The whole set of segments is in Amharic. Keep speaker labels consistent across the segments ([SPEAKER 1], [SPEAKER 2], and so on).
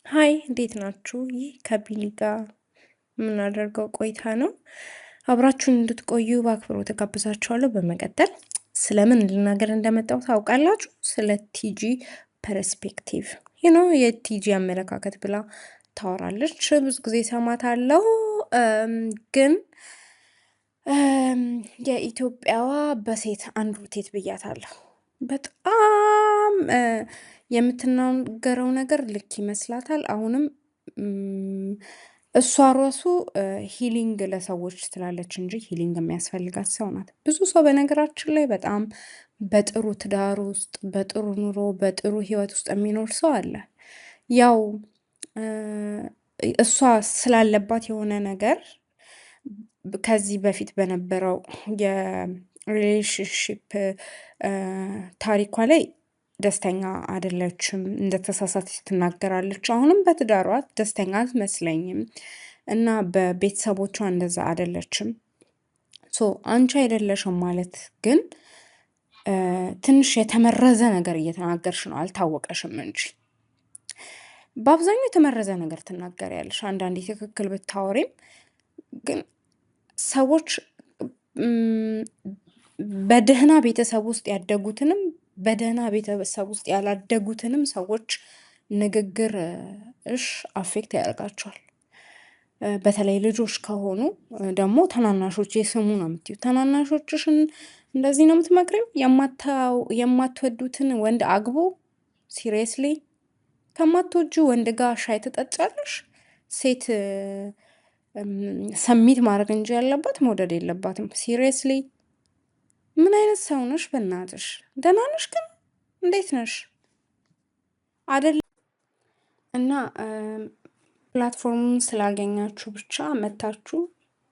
[SPEAKER 1] ሃይ እንዴት ናችሁ? ይህ ከቢኒ ጋር የምናደርገው ቆይታ ነው። አብራችሁን እንድትቆዩ በአክብሮት እጋብዛችኋለሁ። በመቀጠል ስለምን ልናገር እንደመጣሁ ታውቃላችሁ? ስለ ቲጂ ፐርስፔክቲቭ የቲጂ አመለካከት ብላ ታወራለች። ብዙ ጊዜ ሰማታለሁ። ግን የኢትዮጵያዋ በሴት አንሩቴት ብያታለሁ። በጣም የምትናገረው ነገር ልክ ይመስላታል። አሁንም እሷ ራሱ ሂሊንግ ለሰዎች ትላለች እንጂ ሂሊንግ የሚያስፈልጋት ሰው ናት። ብዙ ሰው በነገራችን ላይ በጣም በጥሩ ትዳር ውስጥ በጥሩ ኑሮ በጥሩ ህይወት ውስጥ የሚኖር ሰው አለ። ያው እሷ ስላለባት የሆነ ነገር ከዚህ በፊት በነበረው የሪሌሽንሽፕ ታሪኳ ላይ ደስተኛ አይደለችም፣ እንደተሳሳተች ትናገራለች። አሁንም በትዳሯ ደስተኛ አትመስለኝም እና በቤተሰቦቿ እንደዛ አይደለችም። አንቺ አይደለሽም ማለት ግን ትንሽ የተመረዘ ነገር እየተናገርሽ ነው፣ አልታወቀሽም እንጂ በአብዛኛው የተመረዘ ነገር ትናገሪያለሽ። አንዳንዴ ትክክል ብታወሪም ግን ሰዎች በደህና ቤተሰብ ውስጥ ያደጉትንም በደህና ቤተሰብ ውስጥ ያላደጉትንም ሰዎች ንግግር አፌክት ያደርጋቸዋል። በተለይ ልጆች ከሆኑ ደግሞ ታናናሾች የስሙ ነው የምትዩ። ታናናሾችሽን እንደዚህ ነው የምትመክሪው? የማትወዱትን ወንድ አግቡ። ሲሪየስሊ ከማትወጁ ወንድ ጋር ሻይ ትጠጫለሽ? ሴት ሰሚት ማድረግ እንጂ ያለባት መውደድ የለባትም። ሲሪየስሊ ምን አይነት ሰው ነሽ? በእናትሽ ደህና ነሽ? ግን እንዴት ነሽ? አይደል? እና ፕላትፎርሙን ስላገኛችሁ ብቻ መታችሁ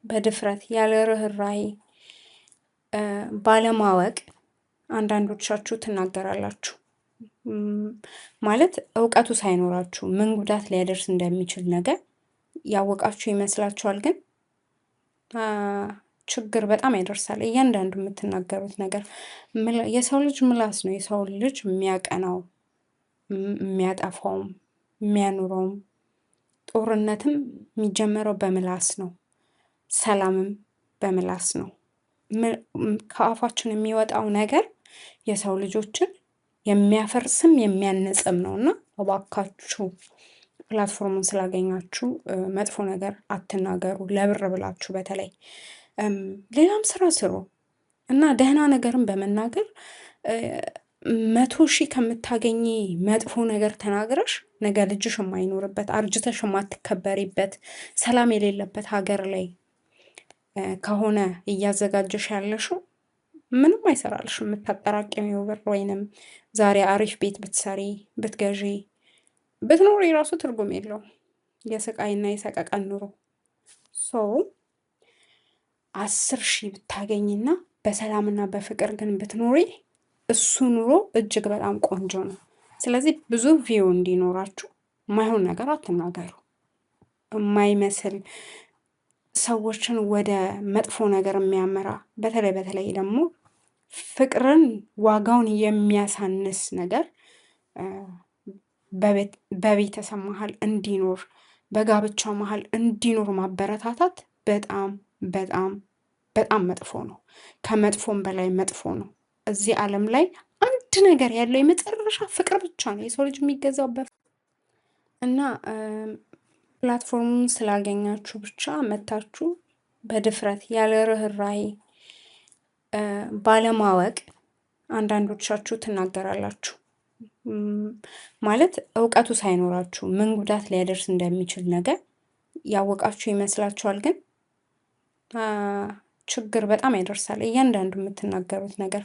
[SPEAKER 1] በድፍረት ያለ ርህራሄ ባለማወቅ አንዳንዶቻችሁ ትናገራላችሁ። ማለት እውቀቱ ሳይኖራችሁ ምን ጉዳት ሊያደርስ እንደሚችል ነገር ያወቃችሁ ይመስላችኋል። ግን ችግር በጣም ያደርሳል። እያንዳንዱ የምትናገሩት ነገር የሰው ልጅ ምላስ ነው የሰው ልጅ የሚያቀናው የሚያጠፋውም የሚያኑረውም። ጦርነትም የሚጀመረው በምላስ ነው፣ ሰላምም በምላስ ነው። ከአፋችን የሚወጣው ነገር የሰው ልጆችን የሚያፈርስም የሚያንጽም ነው። እና እባካችሁ ፕላትፎርሙን ስላገኛችሁ መጥፎ ነገር አትናገሩ፣ ለብር ብላችሁ በተለይ ሌላም ስራ ስሩ እና ደህና ነገርን በመናገር 100,000 ከምታገኚ መጥፎ ነገር ተናግረሽ ነገ ልጅሽ የማይኖርበት አርጅተሽ የማትከበሪበት ሰላም የሌለበት ሀገር ላይ ከሆነ እያዘጋጀሽ ያለሽው ምንም አይሰራልሽ። የምታጠራቅሚው ብር ወይንም ዛሬ አሪፍ ቤት ብትሰሪ ብትገዢ ብትኖሪ ራሱ ትርጉም የለውም። የስቃይና የሰቀቀን ኑሮ 10,000 ብታገኝና በሰላምና በፍቅር ግን ብትኖሪ እሱ ኑሮ እጅግ በጣም ቆንጆ ነው። ስለዚህ ብዙ ቪው እንዲኖራችሁ የማይሆን ነገር አትናገሩ። የማይመስል ሰዎችን ወደ መጥፎ ነገር የሚያመራ በተለይ ደግሞ ፍቅርን ዋጋውን የሚያሳንስ ነገር በቤተሰብ መሀል እንዲኖር በጋብቻ መሀል እንዲኖር ማበረታታት በጣም በጣም በጣም መጥፎ ነው። ከመጥፎም በላይ መጥፎ ነው። እዚህ ዓለም ላይ አንድ ነገር ያለው የመጨረሻ ፍቅር ብቻ ነው የሰው ልጅ የሚገዛበት። እና ፕላትፎርሙን ስላገኛችሁ ብቻ መታችሁ በድፍረት ያለ ርህራሄ ባለማወቅ አንዳንዶቻችሁ ትናገራላችሁ። ማለት እውቀቱ ሳይኖራችሁ ምን ጉዳት ሊያደርስ እንደሚችል ነገር ያወቃችሁ ይመስላችኋል። ግን ችግር በጣም ያደርሳል። እያንዳንዱ የምትናገሩት ነገር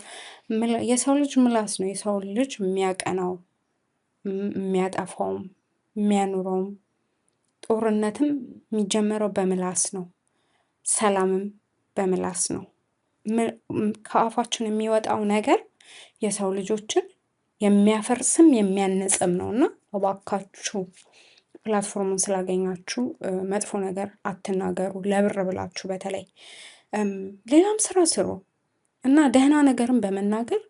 [SPEAKER 1] የሰው ልጅ ምላስ ነው የሰው ልጅ የሚያቀናው የሚያጠፋውም የሚያኑረውም። ጦርነትም የሚጀመረው በምላስ ነው፣ ሰላምም በምላስ ነው። ከአፋችን የሚወጣው ነገር የሰው ልጆችን የሚያፈርስም የሚያንጽም ነው። እና እባካችሁ ፕላትፎርሙን ስላገኛችሁ መጥፎ ነገር አትናገሩ፣ ለብር ብላችሁ በተለይ ሌላም ስራ ስሩ እና ደህና ነገርን በመናገር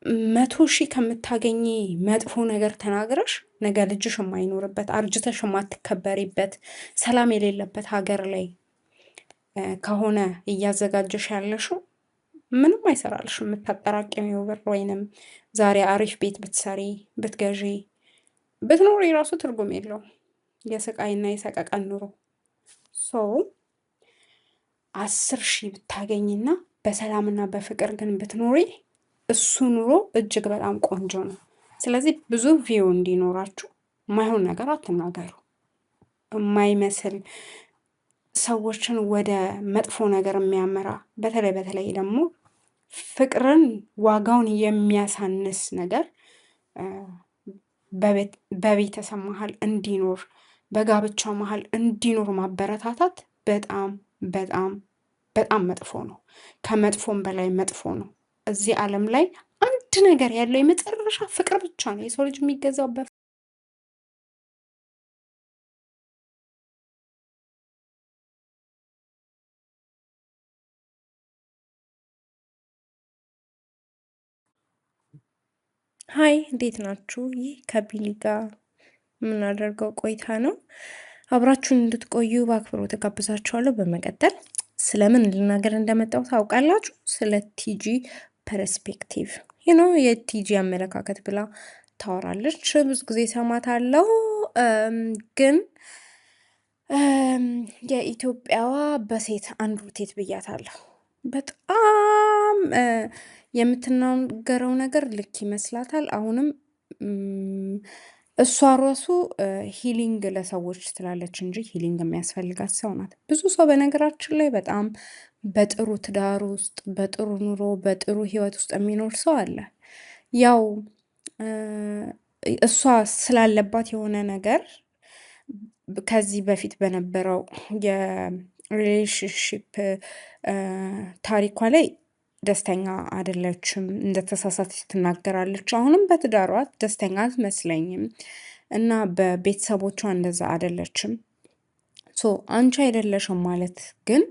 [SPEAKER 1] 100,000 ከምታገኚ መጥፎ ነገር ተናግረሽ ነገ ልጅሽ የማይኖርበት አርጅተሽ የማትከበሪበት ሰላም የሌለበት ሀገር ላይ ከሆነ እያዘጋጀሽ ያለሽው ምንም አይሰራልሽ። የምታጠራቅሚው ብር ወይንም ዛሬ አሪፍ ቤት ብትሰሪ ብትገዢ ብትኖሪ የራሱ ትርጉም የለውም። የስቃይና የሰቀቀን ኑሮ ሰው 10,000 ብታገኝና በሰላምና በፍቅር ግን ብትኖሪ እሱ ኑሮ እጅግ በጣም ቆንጆ ነው። ስለዚህ ብዙ ቪው እንዲኖራችሁ የማይሆን ነገር አትናገሩ። የማይመስል ሰዎችን ወደ መጥፎ ነገር የሚያመራ በተለይ ደግሞ ፍቅርን ዋጋውን የሚያሳንስ ነገር በቤተሰብ መሀል እንዲኖር በጋብቻ መሀል እንዲኖር ማበረታታት በጣም በጣም በጣም መጥፎ ነው። ከመጥፎም በላይ መጥፎ ነው። እዚህ ዓለም ላይ አንድ ነገር ያለው የመጨረሻ ፍቅር ብቻ ነው። የሰው ልጅ የሚገዛው ሀይ እንዴት ናችሁ? ይህ ከቢሊ ጋር የምናደርገው ቆይታ ነው። አብራችሁን እንድትቆዩ በአክብሮት ተጋብዛችኋለሁ። በመቀጠል ስለምን ልናገር እንደመጣው ታውቃላችሁ? ስለ ቲጂ ፐርስፔክቲቭ የቲጂ አመለካከት ብላ ታወራለች። ብዙ ጊዜ ሰማታለሁ። ግን የኢትዮጵያዋ በሴት አንሩቴት ብያታለሁ። በጣም የምትናገረው ነገር ልክ ይመስላታል። አሁንም እሷ ራሱ ሂሊንግ ለሰዎች ትላለች እንጂ ሂሊንግ የሚያስፈልጋት ሰው ናት። ብዙ ሰው በነገራችን ላይ በጣም በጥሩ ትዳር ውስጥ በጥሩ ኑሮ በጥሩ ህይወት ውስጥ የሚኖር ሰው አለ። ያው እሷ ስላለባት የሆነ ነገር ከዚህ በፊት በነበረው የሪሌሽንሽፕ ታሪኳ ላይ ደስተኛ አይደለችም። እንደተሳሳተች ትናገራለች። አሁንም በትዳሯ ደስተኛ አትመስለኝም እና በቤተሰቦቿ እንደዛ አይደለችም። አንቺ አይደለሽም ማለት ግን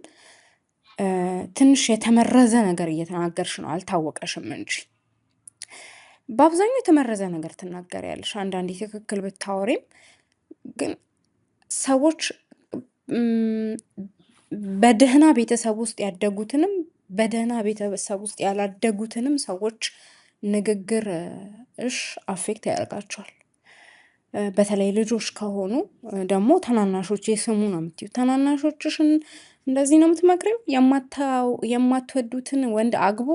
[SPEAKER 1] ትንሽ የተመረዘ ነገር እየተናገርሽ ነው፣ አልታወቀሽም እንጂ በአብዛኛው የተመረዘ ነገር ትናገሪያለሽ። አንዳንዴ ትክክል ብታወሪም ግን ሰዎች በደህና ቤተሰብ ውስጥ ያደጉትንም በደህና ቤተሰብ ውስጥ ያላደጉትንም ሰዎች ንግግር አፌክት ያደርጋቸዋል። በተለይ ልጆች ከሆኑ ደግሞ ታናናሾች የስሙ ነው የምትዩ። ታናናሾችሽን እንደዚህ ነው የምትመክሪው? የማትወዱትን ወንድ አግቡ።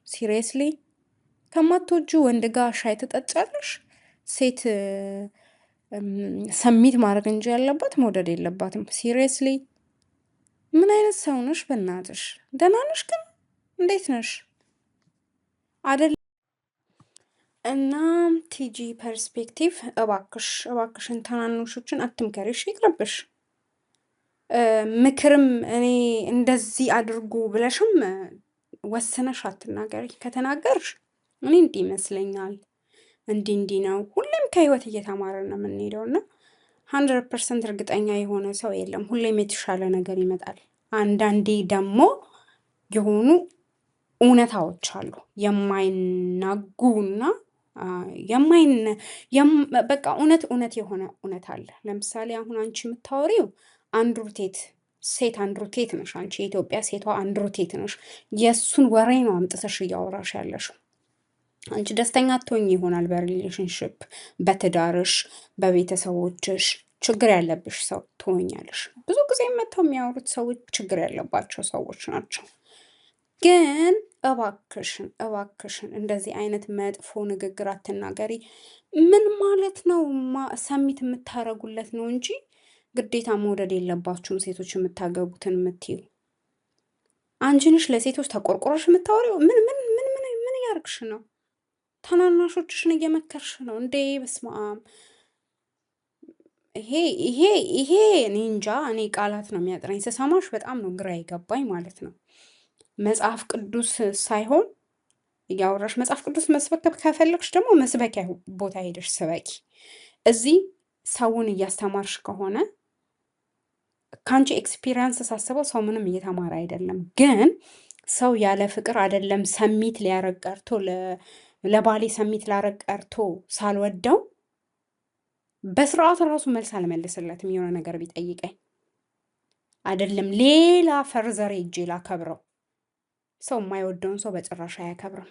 [SPEAKER 1] ሲሪየስሊ ከማትወጁ ወንድ ጋር ሻይ ትጠጫለሽ? ሴት ሰሚት ማድረግ እንጂ ያለባት መውደድ የለባትም። ሲሪየስሊ ምን አይነት ሰው ነሽ? በእናትሽ ደህና ነሽ? ግን እንዴት ነሽ? አደል እና ቲጂ ፐርስፔክቲቭ እባክሽን ታናናሾችን አትምከሪሽ፣ ይቅርብሽ። ምክርም እኔ እንደዚህ አድርጉ ብለሽም ወስነሽ አትናገሪ። ከተናገርሽ እኔ እንዲህ ይመስለኛል እንዲህ ነው። ሁሌም ከህይወት እየተማረን ነው የምንሄደው እና 100% እርግጠኛ የሆነ ሰው የለም። ሁሌም የተሻለ ነገር ይመጣል። አንዳንዴ ደግሞ የሆኑ እውነታዎች አሉ የማይናጉና በቃ እውነት የሆነ እውነት አለ። ለምሳሌ አሁን አንቺ የምታወሪው አንድሩቴት ሴት አንድሩቴት ነሽ። አንቺ የኢትዮጵያ ሴቷ አንድሩቴት ነሽ። የእሱን ወሬ ነው አምጥተሽ እያወራሽ ያለሽው። አንቺ ደስተኛ አትሆኝ ይሆናል በሪሌሽንሽፕ፣ በትዳርሽ፣ በቤተሰቦችሽ ችግር ያለብሽ ሰው ትሆኛለሽ። ብዙ ጊዜ መጥተው የሚያወሩት ሰዎች ችግር ያለባቸው ሰዎች ናቸው። ግን እባክሽን እንደዚህ አይነት መጥፎ ንግግር አትናገሪ። ምን ማለት ነው? ሰሚት የምታረጉለት ነው እንጂ ግዴታ መውደድ የለባችሁም ሴቶች የምታገቡትን የምትዩ። አንቺ ነሽ ለሴቶች ተቆርቆረሽ የምታወሪው። ምን እያርግሽ ነው? ታናናሾችሽን እየመከርሽ ነው እንዴ? በስመ አብ። ይሄ እኔ እንጃ። እኔ ቃላት ነው የሚያጥረኝ ስሰማሽ። በጣም ነው ግራ የገባኝ ማለት ነው። መጽሐፍ ቅዱስ ሳይሆን እያወራሽ መጽሐፍ ቅዱስ መስበክ ከፈለግሽ ደግሞ መስበኪያ ቦታ ሄደሽ ስበኪ። እዚህ ሰውን እያስተማርሽ ከሆነ ከአንቺ ኤክስፒሪየንስ ሳስበው ሰው ምንም እየተማረ አይደለም። ግን ሰው ያለ ፍቅር አይደለም ሰሚት ሊያረግ ቀርቶ ለባሌ ሰሚት ላረግ ቀርቶ ሳልወደው በስርዓት ራሱ መልስ አልመልስለትም። የሆነ ነገር ቢጠይቀኝ አይደለም ሌላ ፈርዘር ሄጄ ላከብረው። ሰው የማይወደውን ሰው በጭራሽ አያከብርም።